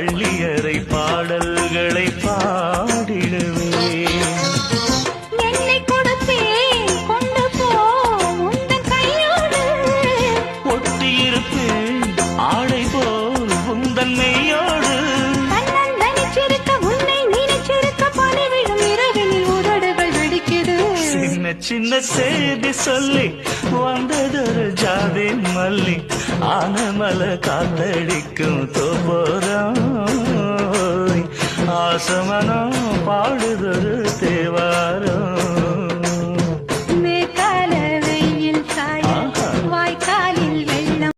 பள்ளியறை பாடல்களை பாடிடுவே. என்னை கொடுத்தேன் கொண்டு போ உந்தன் கையோடு, ஒட்டியிருப்பேன் ஆடை போல் உந்தன் மெய்யோடு. கண்ணன் நினைச்சிருக்க உன்னை நினைச்சிருக்க பணிவிடும் இரவினில் உதடுகள் வெடிக்குது. சின்ன சின்ன செய்தி சொல்லி வந்ததொரு ஜாதி மல்லி, ஆனமல காத்தடிக்கும் தோப்போரம் ஆசமனம் பாடுதொரு தேவாரம்.